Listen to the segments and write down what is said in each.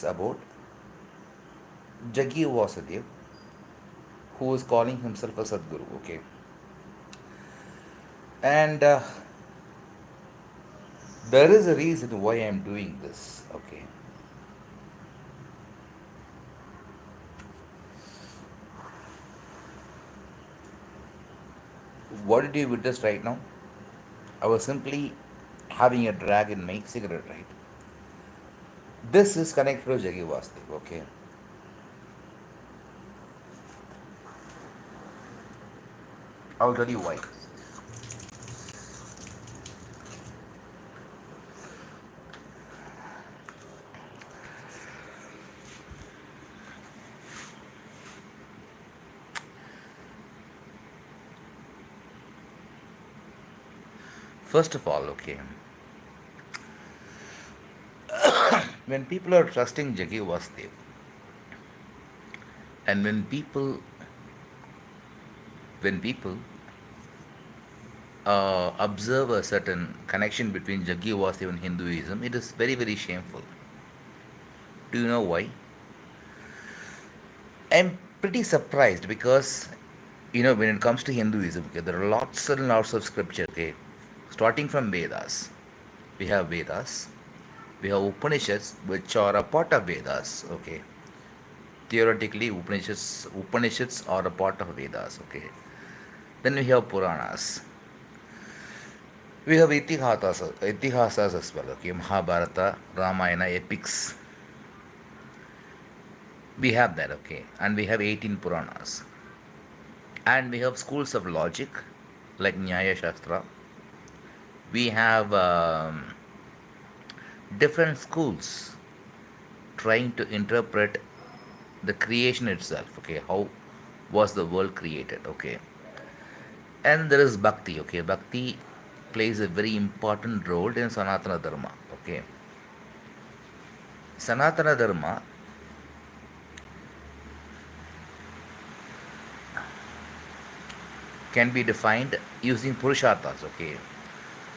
is about Jaggi Vasudev, who is calling himself a sadh'guru. Okay, and there is a reason why I am doing this. Okay, what did you witness right now? I was simply having a drag in my cigarette, right? This is connected to Jaggi Vasudev. Okay, I'll tell you why. First of all, okay, when people are trusting Jaggi Vasudev, and when people observe a certain connection between Jaggi Vasudev and Hinduism, it is very very shameful. Do you know why? I'm pretty surprised because when it comes to Hinduism, okay, there are lots and lots of scripture. Okay, starting from Vedas, we have we have Upanishads, which are a part of Vedas. Okay, theoretically, Upanishads are a part of Vedas. Okay, then we have Puranas. We have itihasas as well. Okay, Mahabharata, Ramayana, epics. We have that. Okay, and we have 18 Puranas, and we have schools of logic like Nyaya Shastra. We have different schools trying to interpret the creation itself. Okay, how was the world created? Okay, and there is bhakti. Okay, bhakti plays a very important role in Sanatana Dharma. Okay, Sanatana Dharma can be defined using purusharthas. Okay,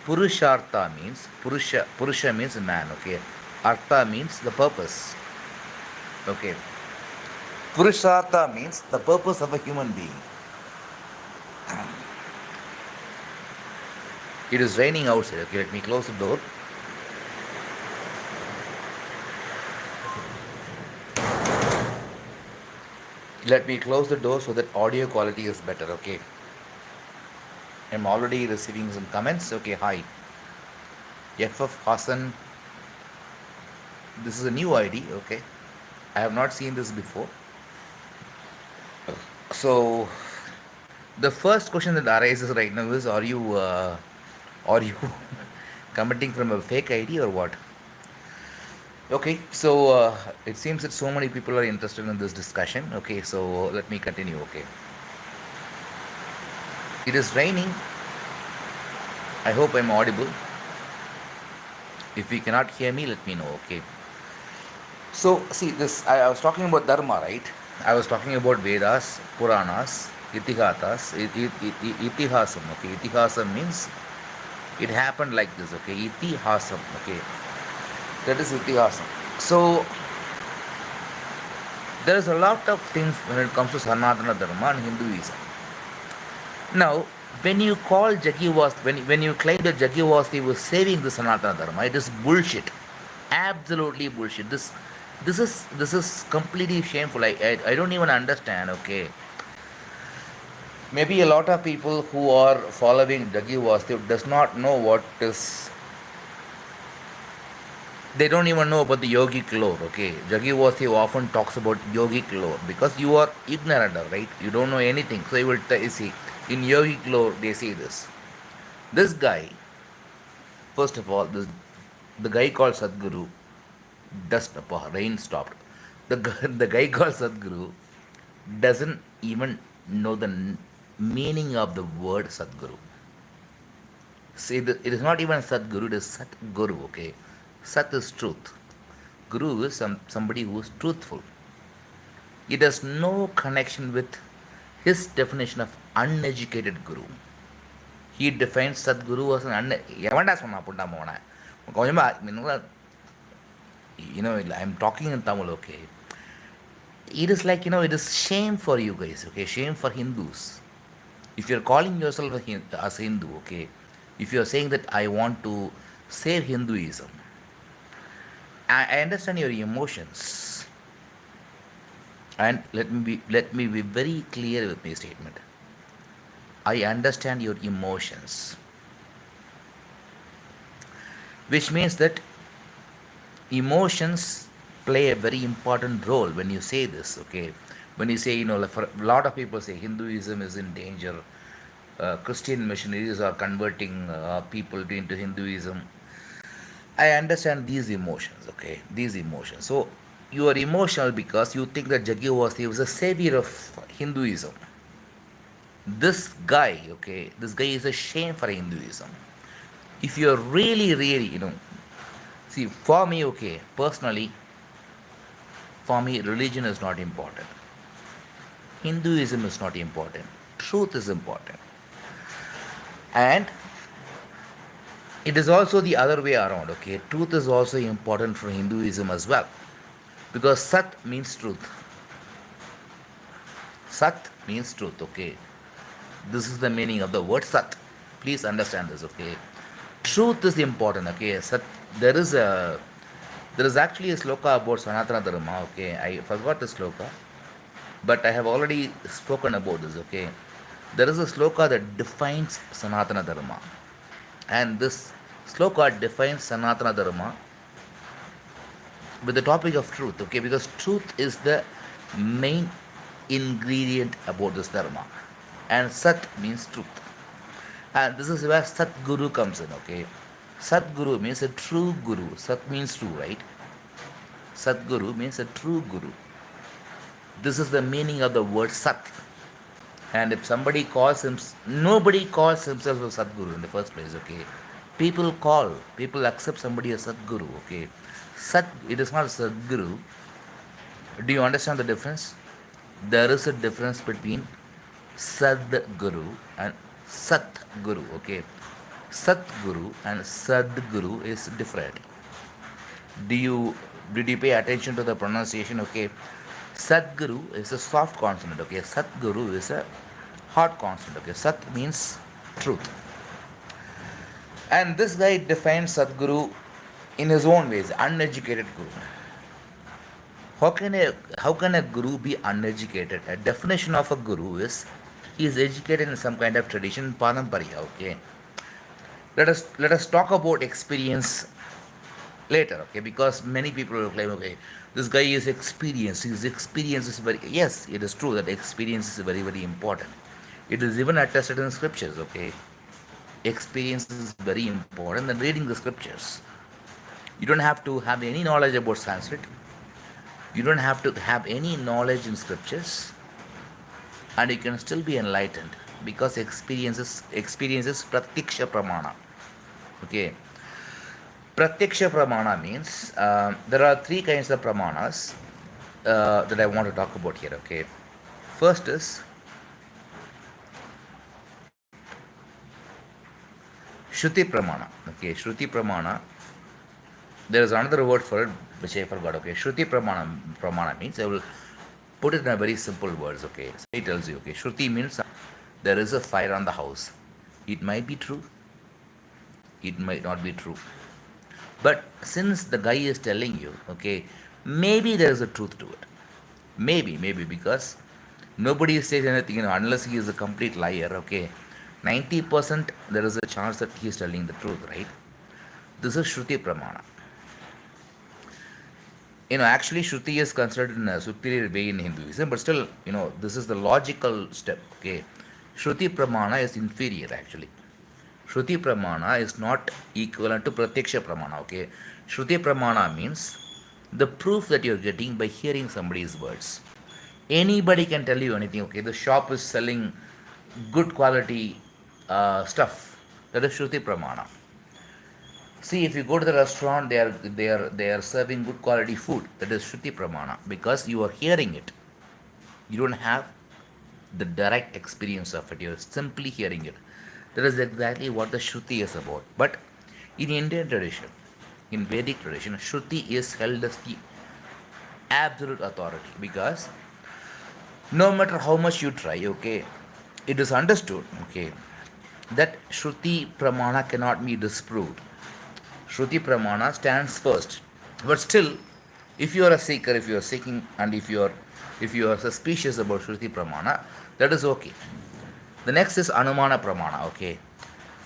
purushartha means purusha means man. Okay, artha means the purpose. Okay, purushartha means the purpose of a human being. It is raining outside. Okay, let me close the door. Let me close the door so that audio quality is better. Okay, I'm already receiving some comments. Okay, hi. FF Hassan, this is a new ID. Okay, I have not seen this before. So, the first question that arises right now is: are you committing from a fake ID or what? Okay, so it seems that so many people are interested in this discussion. Okay, so let me continue. Okay, it is raining. I hope I'm audible. If you cannot hear me, let me know. Okay. So see this. I was talking about dharma, right? I was talking about Vedas, Puranas, Itihasam. Okay, Itihasam means it happened like this. Okay, Itihasam. Okay, that is Itihasam. So there is a lot of things when it comes to Sanatana Dharma and Hinduism. Now, when you call when you claim that Jaggi was saving the Sanatana Dharma, it is bullshit. Absolutely bullshit. This is completely shameful. I don't even understand. Okay, maybe a lot of people who are following Jaggi Vasudev does not know what is. They don't even know about the yogic lore. Okay, Jaggi Vasudev often talks about yogic lore because you are ignorant, right? You don't know anything. So you will see in yogic lore they say this. This guy, first of all, the guy called Sadhguru. Dust upon rain stopped. The guy called Sadhguru doesn't even know the meaning of the word Sadhguru. See, it is not even Sadhguru, it is Satguru. Okay, Sat is truth. Guru is somebody who is truthful. It has no connection with his definition of uneducated guru. He defines Sadhguru as an எவன்டா சொன்னா புண்டா போன கொஞ்சமா I'm talking in Tamil, okay. It is like, it is shame for you guys, okay, shame for Hindus. If you're calling yourself as Hindu, okay, if you're saying that I want to save Hinduism, I understand your emotions. And let me be very clear with my statement. I understand your emotions, which means that emotions play a very important role when you say this, okay. When you say, like for a lot of people say Hinduism is in danger, Christian missionaries are converting people into Hinduism. I understand these emotions, okay, these emotions. So you are emotional because you think that Jaggi was a savior of Hinduism. This guy, okay, this guy is a shame for Hinduism. If you're really, really, see, for me, okay, personally, for me, religion is not important. Hinduism is not important. Truth is important. And it is also the other way around, okay? Truth is also important for Hinduism as well. Because Sat means truth. Sat means truth, okay? This is the meaning of the word Sat. Please understand this, okay? Truth is important, okay? Sat, there is a there is actually a sloka about Sanatana Dharma, okay? I forgot the sloka, but I have already spoken about this, okay? There is a sloka that defines Sanatana Dharma, and this sloka defines Sanatana Dharma with the topic of truth, okay? Because truth is the main ingredient about this dharma, and Sat means truth, and this is where sadh'guru comes in, okay? Sadh'guru means a true guru. Sat means true, right? Sadh'guru means a true guru. This is the meaning of the word Sat. And if somebody calls him, nobody calls himself a Sadhguru in the first place, okay? People accept somebody as Sadhguru, okay? Sat, it is not Sadhguru. Do you understand the difference? There is a difference between Sadhguru and Satguru, okay? Satguru and Sadhguru is different. Do you did you pay attention to the pronunciation? Okay, Sadguru is a soft consonant. Okay, Satguru is a hard consonant. Okay, Sat means truth, and this guy defines Sadguru in his own ways. Uneducated guru. How can a guru be uneducated? A definition of a guru is he is educated in some kind of tradition, parampariya. Okay, let us talk about experience later, okay, because many people will claim, okay, this guy is experienced, his experience is very, yes, it is true that experience is very, very important. It is even attested in scriptures, okay. Experience is very important than reading the scriptures. You don't have to have any knowledge about Sanskrit, you don't have to have any knowledge in scriptures, and you can still be enlightened, because experiences pratiksha pramana, okay. Pratyaksha pramana means there are three kinds of pramanas that I want to talk about here. Okay, first is Shruti pramana. Okay, Shruti pramana. There is another word for it which I forgot. Okay, Shruti pramana means, I will put it in a very simple words. Okay, so it tells you. Okay, Shruti means there is a fire on the house. It might be true. It might not be true. But since the guy is telling you, okay, maybe there is a truth to it. Maybe, because nobody says anything, unless he is a complete liar, okay. 90% there is a chance that he is telling the truth, right? This is Shruti Pramana. Actually, Shruti is considered in a superior way in Hinduism, but still, this is the logical step, okay. Shruti Pramana is inferior, actually. Shruti Pramana is not equivalent to Pratyaksha Pramana, okay. Shruti Pramana means the proof that you're getting by hearing somebody's words. Anybody can tell you anything, okay. The shop is selling good quality stuff. That is Shruti Pramana. See, if you go to the restaurant, they are serving good quality food. That is Shruti Pramana, because you are hearing it. You don't have the direct experience of it. You're simply hearing it. That is exactly what the Shruti is about. But in Indian tradition, in Vedic tradition, Shruti is held as the absolute authority because no matter how much you try, okay, it is understood, okay, that Shruti Pramana cannot be disproved. Shruti Pramana stands first. But still, if you are a seeker, if you are seeking, and if you are suspicious about Shruti Pramana, that is okay. The next is Anumana Pramana, okay.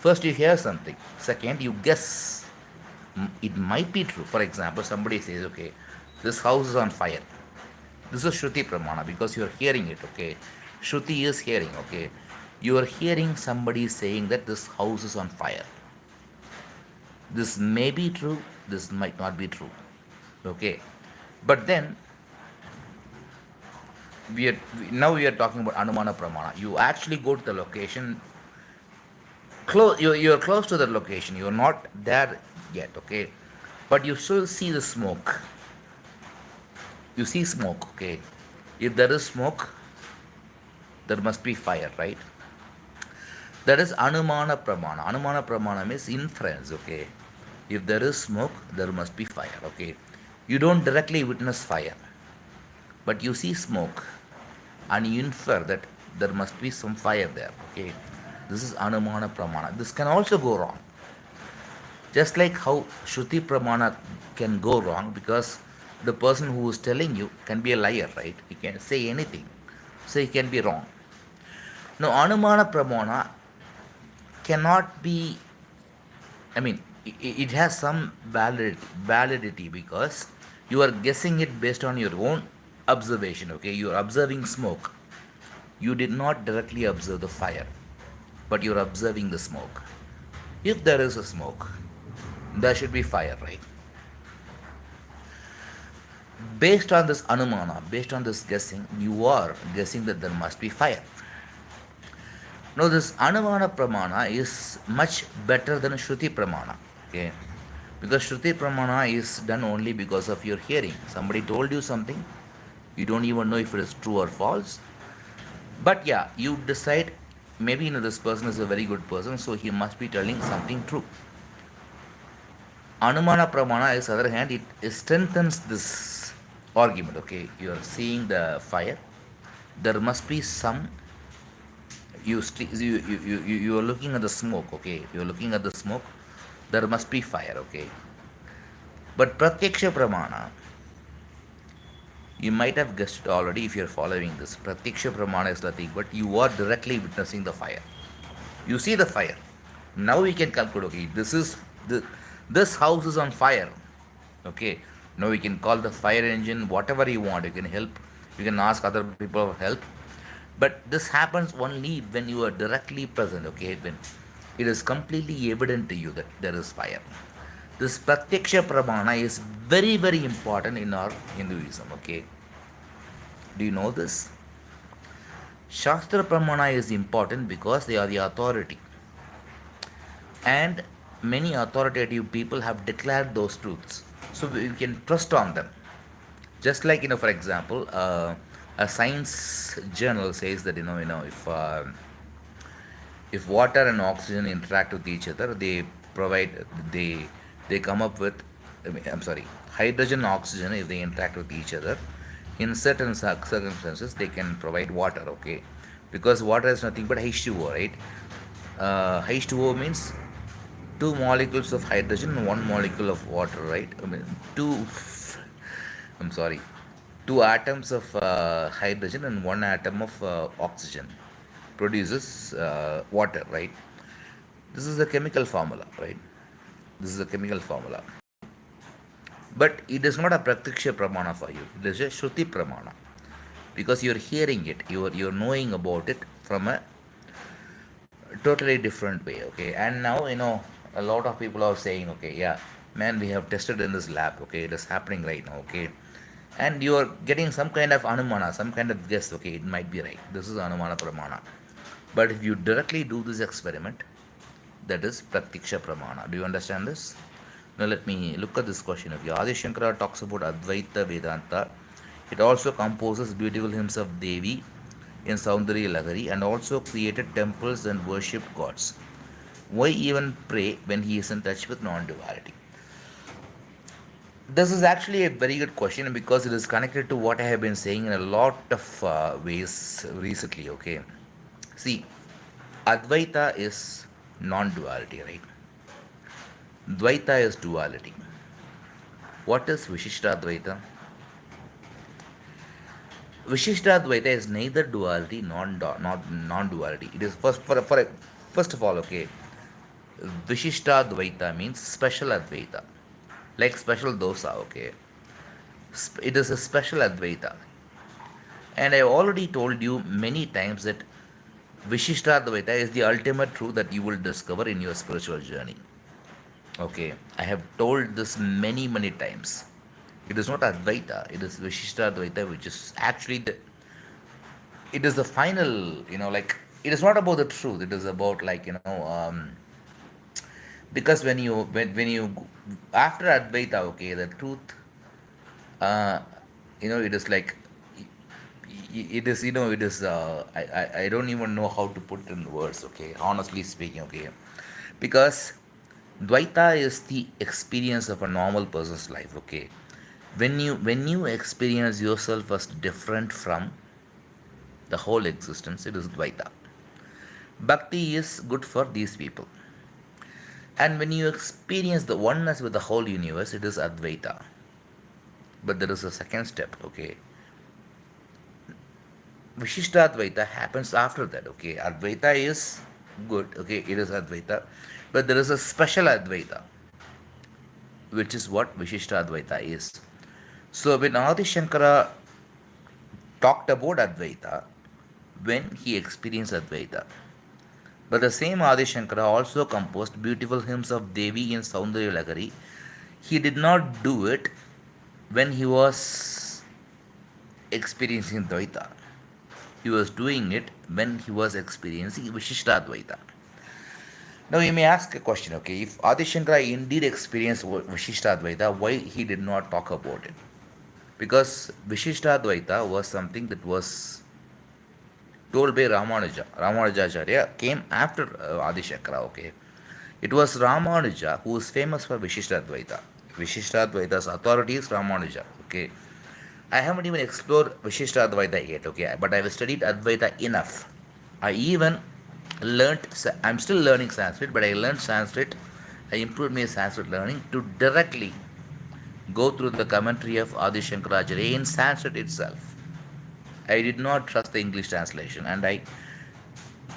First you hear something. Second, you guess. It might be true. For example, somebody says, okay, this house is on fire. This is Shruti Pramana because you are hearing it, okay. Shruti is hearing, okay. You are hearing somebody saying that this house is on fire. This may be true, this might not be true, okay. But then now we are talking about Anumana Pramana. You actually go to the location, you're close to the location, you're not there yet, okay, but you still see the smoke. You see smoke, okay. If there is smoke, there must be fire, right? That is Anumana Pramana. Anumana Pramana means inference, okay. If there is smoke, there must be fire, okay. You don't directly witness fire, but you see smoke and you infer that there must be some fire there, okay. This is Anumana Pramana. This can also go wrong. Just like how Shruti Pramana can go wrong because the person who is telling you can be a liar, right? He can say anything, so he can be wrong. Now, Anumana Pramana cannot be, I mean, it has some validity because you are guessing it based on your own observation, okay? You are observing smoke. You did not directly observe the fire, but you are observing the smoke. If there is a smoke, there should be fire, right? Based on this Anumana, based on this guessing, you are guessing that there must be fire. Now, this Anumana Pramana is much better than Shruti Pramana, okay? Because Shruti Pramana is done only because of your hearing. Somebody told you something, you don't even know if it is true or false. But yeah, you decide maybe this person is a very good person, so he must be telling something true. Anumana Pramana, on the other hand, it strengthens this argument, okay? You are seeing the fire, there must be some. You are looking at the smoke, okay? You are looking at the smoke, there must be fire, okay? But Pratyaksha Pramana, you might have guessed it already if you are following this. Pratyaksha Pramana is nothing but you are directly witnessing the fire. You see the fire. Now we can calculate, okay, this house is on fire, okay? Now we can call the fire engine, whatever you want. You can help, you can ask other people for help. But this happens only when you are directly present, okay? When it is completely evident to you that there is fire. This Pratyaksha Pramana is very, very important in our Hinduism, okay? Do you know this? Shastra Pramana is important because they are the authority. And many authoritative people have declared those truths. So we can trust on them. Just like, for example, a science journal says that, if water and oxygen interact with each other, they come up with, hydrogen and oxygen, if they interact with each other, in certain circumstances, they can provide water, okay? Because water is nothing but H2O, right? H2O means two molecules of hydrogen and one molecule of water, right? Two atoms of hydrogen and one atom of oxygen produces water, right? This is the chemical formula, right? This is the chemical formula. But it is not a Pratyaksha Pramana for you. It is a Shruti Pramana. Because you're hearing it, you're knowing about it from a totally different way, okay? And now, a lot of people are saying, okay, yeah, man, we have tested in this lab, okay? It is happening right now, okay? And you are getting some kind of Anumana, some kind of guess, okay, it might be right. This is Anumana Pramana. But if you directly do this experiment, that is Pratyaksha Pramana. Do you understand this? Now let me look at this question. Okay, Adi Shankara talks about Advaita Vedanta. It also composes beautiful hymns of Devi in Saundarya Lahari and also created temples and worshipped gods. Why even pray when he is in touch with non-duality? This is actually a very good question because it is connected to what I have been saying in a lot of ways recently. Okay, see, Advaita is non-duality, right? Dvaita is duality. What is Vishishtadvaita? Vishishtadvaita is neither duality not non-duality. It is first of all, okay. Vishishtadvaita means special Advaita, like special dosa. Okay, it is a special Advaita, and I have already told you many times that Vishishtadvaita is the ultimate truth that you will discover in your spiritual journey. Okay, I have told this many times. It is not Advaita, it is Vishishtadvaita, which is actually it is the final, like, it is not about the truth, it is about, like, because when you, after Advaita, okay, the truth, uh, it is like, it is, it is, I don't even know how to put it in words, okay, honestly speaking, okay, because Dvaita is the experience of a normal person's life, okay. When you experience yourself as different from the whole existence, it is Dvaita. Bhakti is good for these people. And when you experience the oneness with the whole universe, it is Advaita. But there is a second step, okay. Vishishtadvaita happens after that, okay. Advaita is good, okay, it is Advaita. But there is a special Advaita, which is what Vishishtadvaita is. So when Adi Shankara talked about Advaita, when he experienced Advaita, but the same Adi Shankara also composed beautiful hymns of Devi in Saundarya Lagari. He did not do it when he was experiencing Dvaita. He was doing it when he was experiencing Vishishtadvaita. Now you may ask a question, okay, if Adi Shankara indeed experienced Vishishtadvaita, why he did not talk about it? Because Vishishtadvaita was something that was told by Ramanuja. Ramanujacharya came after Adi Shankara, okay. It was Ramanuja who is famous for Vishishtadvaita. Vishishtadvaita's authority is Ramanuja, okay. I haven't even explored Vishishtadvaita yet, okay, but I've studied Advaita enough. I even learnt, I'm still learning Sanskrit, but I learned Sanskrit, I improved my Sanskrit learning to directly go through the commentary of Adi Shankaracharya in Sanskrit itself. I did not trust the English translation, and I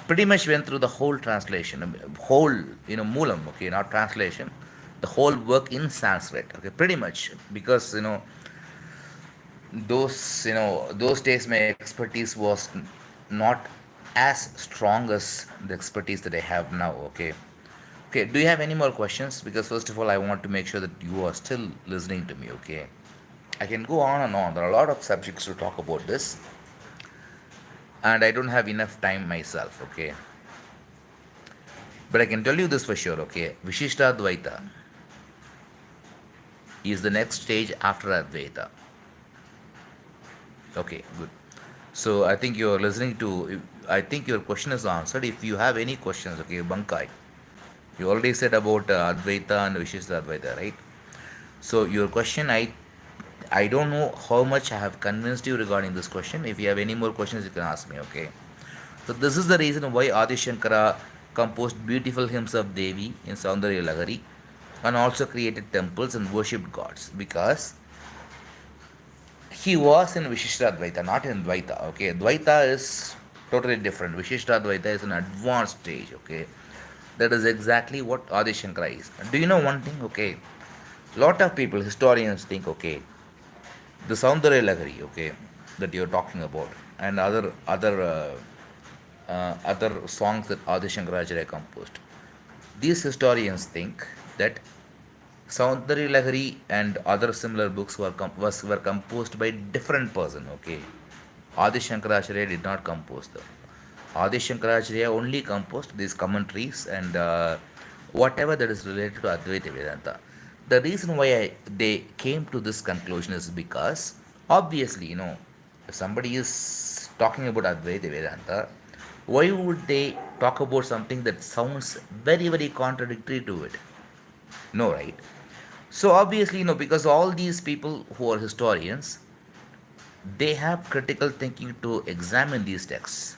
pretty much went through the whole translation, whole, Moolam, okay, not translation, the whole work in Sanskrit, okay, pretty much, because, those days my expertise was not as strong as the expertise that I have now, okay. Okay, do you have any more questions? Because first of all, I want to make sure that you are still listening to me, okay. I can go on and on. There are a lot of subjects to talk about this, and I don't have enough time myself, okay. But I can tell you this for sure, okay. Vishishtadvaita is the next stage after Advaita. Okay, good. So I think you're listening to. I think your question is answered. If you have any questions, okay, Bankai. You already said about Advaita and Vishishtadvaita, right? So your question, I don't know how much I have convinced you regarding this question. If you have any more questions, you can ask me, okay? So this is the reason why Adi Shankara composed beautiful hymns of Devi in Saundarya Lagari and also created temples and worshipped gods, because he was in Vishishtadvaita, not in Dvaita, okay? Dvaita is totally different. Vishishtadvaita is an advanced stage, okay? That is exactly what Adi Shankara is. Do you know one thing, okay? Lot of people, historians think, okay, the Saundarya Lagari, okay, that you're talking about, and other songs that Adi Shankaracharya composed. These historians think that Saundarya Lagari and other similar books were composed by different person. Okay, Adi Shankaracharya did not compose them. Adi Shankaracharya only composed these commentaries and whatever that is related to Advaita Vedanta. The reason why they came to this conclusion is because obviously, if somebody is talking about Advaita Vedanta, why would they talk about something that sounds very contradictory to it? No, right? So obviously, because all these people who are historians, they have critical thinking to examine these texts,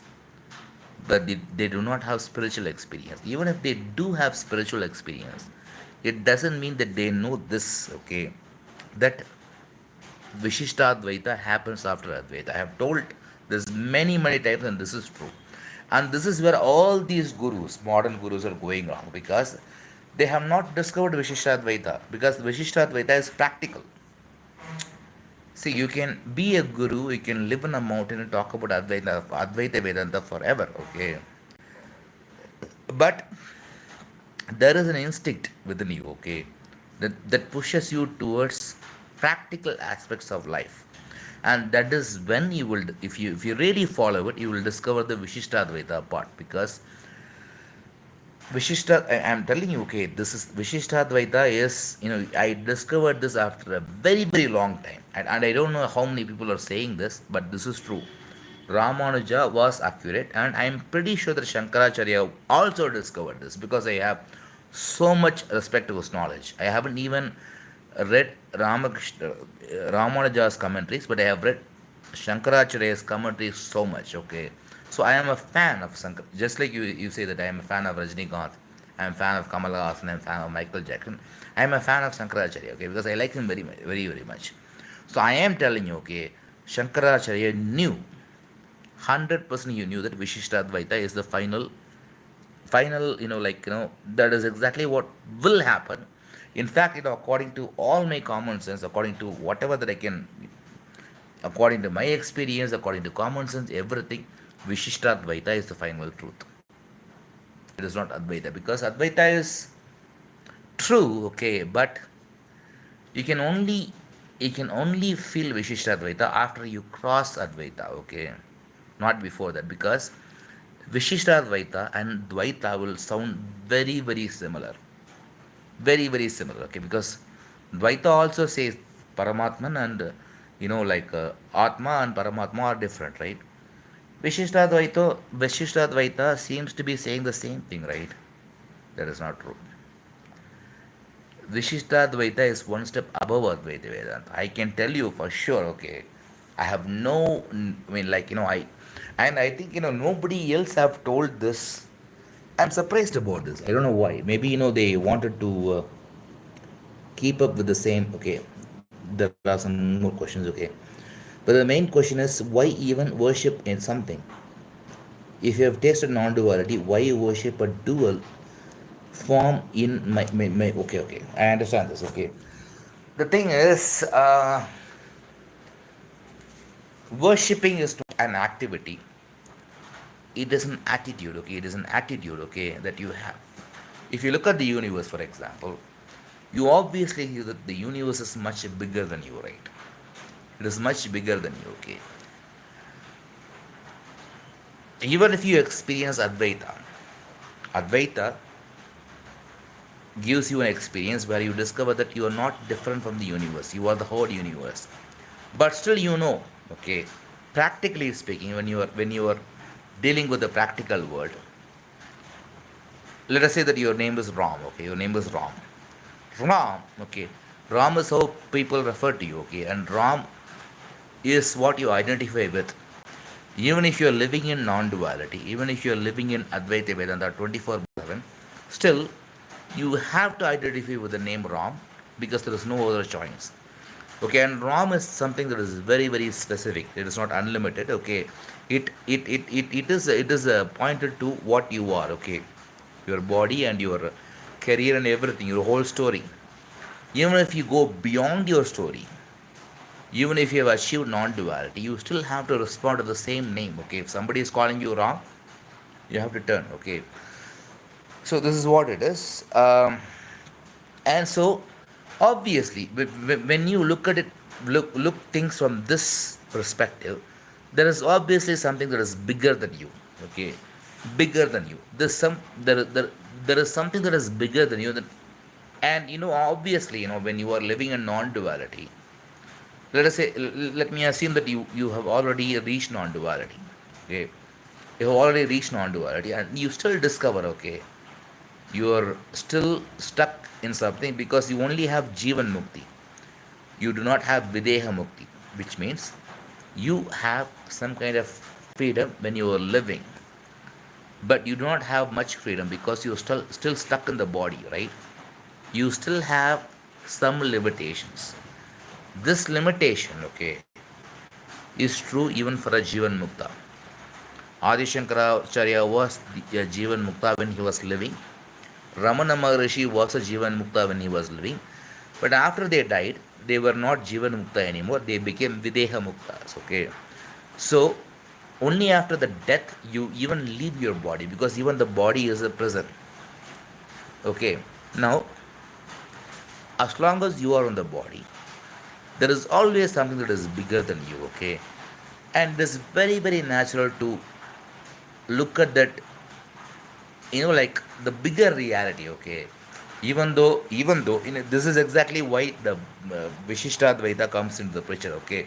but they do not have spiritual experience. Even if they do have spiritual experience, it doesn't mean that they know this, okay, that Vishishtadvaita happens after Advaita. I have told this many, many times, and this is true. And this is where all these gurus, modern gurus, are going wrong because they have not discovered Vishishtadvaita, because Vishishtadvaita is practical. See, you can be a guru, you can live in a mountain and talk about Advaita Vedanta forever, okay? But there is an instinct within you, okay, that pushes you towards practical aspects of life. And that is when you will, if you really follow it, you will discover the Vishishtadvaita part. Because I'm telling you, okay, this is Vishishtadvaita is, I discovered this after a very, very long time. And I don't know how many people are saying this, but this is true. Ramanuja was accurate, and I'm pretty sure that Shankaracharya also discovered this, because I have so much respect to his knowledge. I haven't even read Ramanuja's commentaries, but I have read Shankaracharya's commentaries so much, okay? So I am a fan of Shankar, just like you say that I am a fan of Rajinikanth, I am a fan of Kamal Haasan, I am a fan of Michael Jackson. I am a fan of Shankaracharya, okay, because I like him very, very, very much. So I am telling you, okay, Shankaracharya knew 100% you knew that Vishishtadvaita is the final, that is exactly what will happen. In fact, according to all my common sense, according to whatever that I can, according to my experience, according to common sense, everything, Vishishtadvaita is the final truth. It is not Advaita, because Advaita is true, okay, but you can only feel Vishishtadvaita after you cross Advaita, okay, not before that, because Vishishtadvaita and Dvaita will sound very, very similar. Very, very similar, okay, because Dvaita also says Paramatman and, Atma and Paramatma are different, right? Vishishtadvaita seems to be saying the same thing, right? That is not true. Vishishtadvaita is one step above Advaita Vedanta. I can tell you for sure, okay. I have no, I mean, I think, nobody else have told this. I'm surprised about this. I don't know why. Maybe, they wanted to keep up with the same, okay. There are some more questions, okay. But the main question is, why even worship in something? If you have tasted non-duality, why you worship a dual form in my okay, I understand this, okay. The thing is, worshipping is not an activity, it is an attitude, okay. It is an attitude, okay, that you have. If you look at the universe, for example, you obviously see that the universe is much bigger than you, right? It is much bigger than you, okay. Even if you experience Advaita gives you an experience where you discover that you are not different from the universe, you are the whole universe. But still, okay, practically speaking, when you are dealing with the practical world, let us say that your name is Ram, okay, your name is Ram, okay. Ram is how people refer to you, okay, and Ram is what you identify with. Even if you are living in non-duality, even if you are living in Advaita Vedanta 24/7, still you have to identify with the name Ram, because there is no other choice. Okay, and Ram is something that is very, very specific. It is not unlimited. Okay, it is pointed to what you are. Okay, your body and your career and everything, your whole story. Even if you go beyond your story, even if you have achieved non-duality, you still have to respond to the same name. Okay, if somebody is calling you Ram, you have to turn. Okay, so this is what it is. And so obviously, when you look at it, look things from this perspective, there is obviously something that is bigger than you, okay, bigger than you. There is something that is bigger than you, and obviously, when you are living in non-duality, let me assume that you have already reached non-duality, okay. You have already reached non-duality, and you still discover, okay, You are still stuck in something because you only have Jivan Mukti. You do not have Videha Mukti, which means you have some kind of freedom when you are living, but you do not have much freedom because you're still stuck in the body, right? You still have some limitations. This limitation, okay, is true even for a Jivan Mukta. Adi Shankaracharya was a Jivan Mukta when he was living. Ramana Maharishi was a Jivan Mukta when he was living. But after they died, they were not Jivan Mukta anymore. They became Videha Muktas. Okay. So only after the death you even leave your body, because even the body is a prison. Okay. Now, as long as you are in the body, there is always something that is bigger than you. Okay. And it is very, very natural to look at that, like the bigger reality. Okay. Even though this is exactly why the Vishishtadvaita comes into the picture. Okay.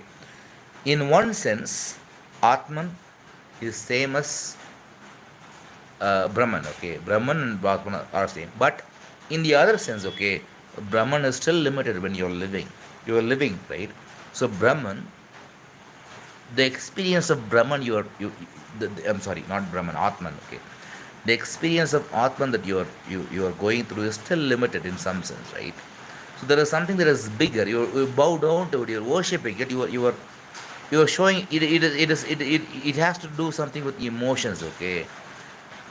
In one sense, Atman is same as Brahman. Okay. Brahman and Atman are same. But in the other sense, okay, Brahman is still limited when you're living. You are living, right? So Brahman, the experience of Brahman, I'm sorry, not Brahman, Atman. Okay. The experience of Atman that you are going through is still limited in some sense, right? So there is something that is bigger. You bow down to it. You're worshiping it. You are showing it. It has to do something with emotions. Okay,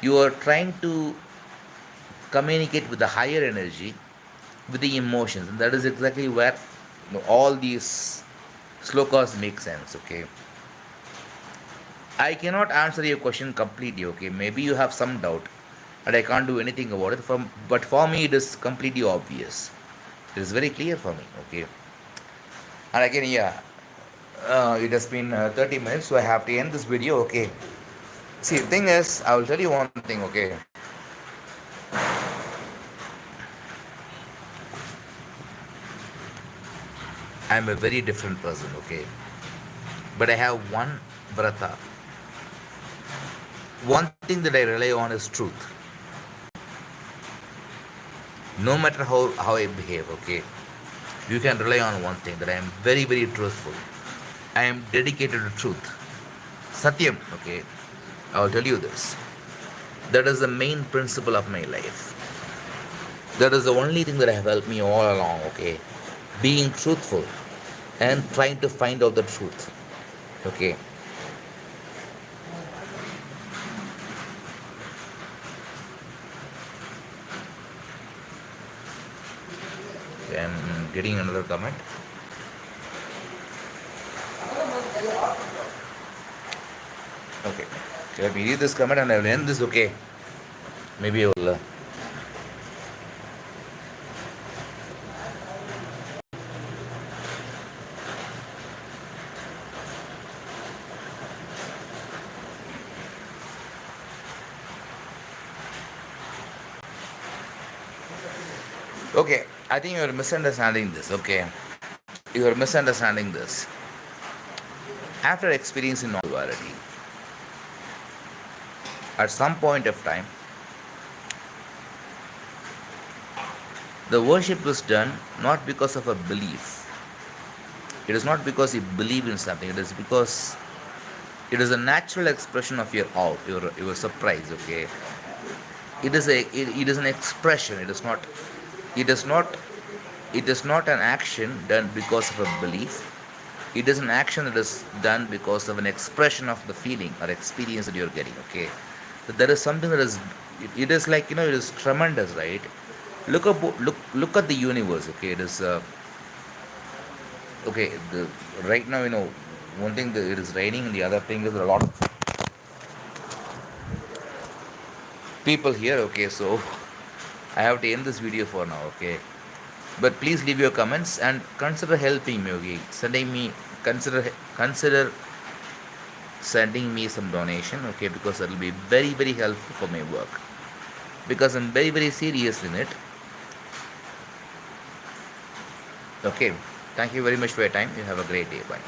you are trying to communicate with the higher energy, with the emotions, and that is exactly where all these slokas make sense. Okay, I cannot answer your question completely. Okay, maybe you have some doubt, and I can't do anything about it. But for me, it is completely obvious. It is very clear for me. Okay, and again, yeah, it has been 30 minutes, so I have to end this video. Okay, see, the thing is, I will tell you one thing. Okay, I am a very different person. Okay, but I have one vrata. One thing that I rely on is truth. No matter how I behave. Okay, you can rely on one thing, that I am very, very truthful. I am dedicated to truth. Satyam. Okay, I will tell you this. That is the main principle of my life. That is the only thing that have helped me all along. Okay, being truthful and trying to find out the truth. Okay, I'm getting another comment. Okay, let me read this comment and I will end this. Okay, maybe I will. Okay, I think you are misunderstanding this. Okay, you are misunderstanding this. After experiencing non-duality, at some point of time, the worship is done not because of a belief. It is not because you believe in something. It is because it is a natural expression of your awe, your surprise. Okay, it is an expression. It is not an action done because of a belief. It is an action that is done because of an expression of the feeling or experience that you're getting. Okay, so there is something that is, it is like, it is tremendous, right? Look at the universe. Okay, it is okay. Right now, one thing, that it is raining, and the other thing is a lot of people here. Okay, so I have to end this video for now. Okay, but please leave your comments and consider helping me. Okay, consider sending me some donation. Okay, because that will be very, very helpful for my work, because I'm very, very serious in it. Okay, thank you very much for your time. You have a great day. Bye.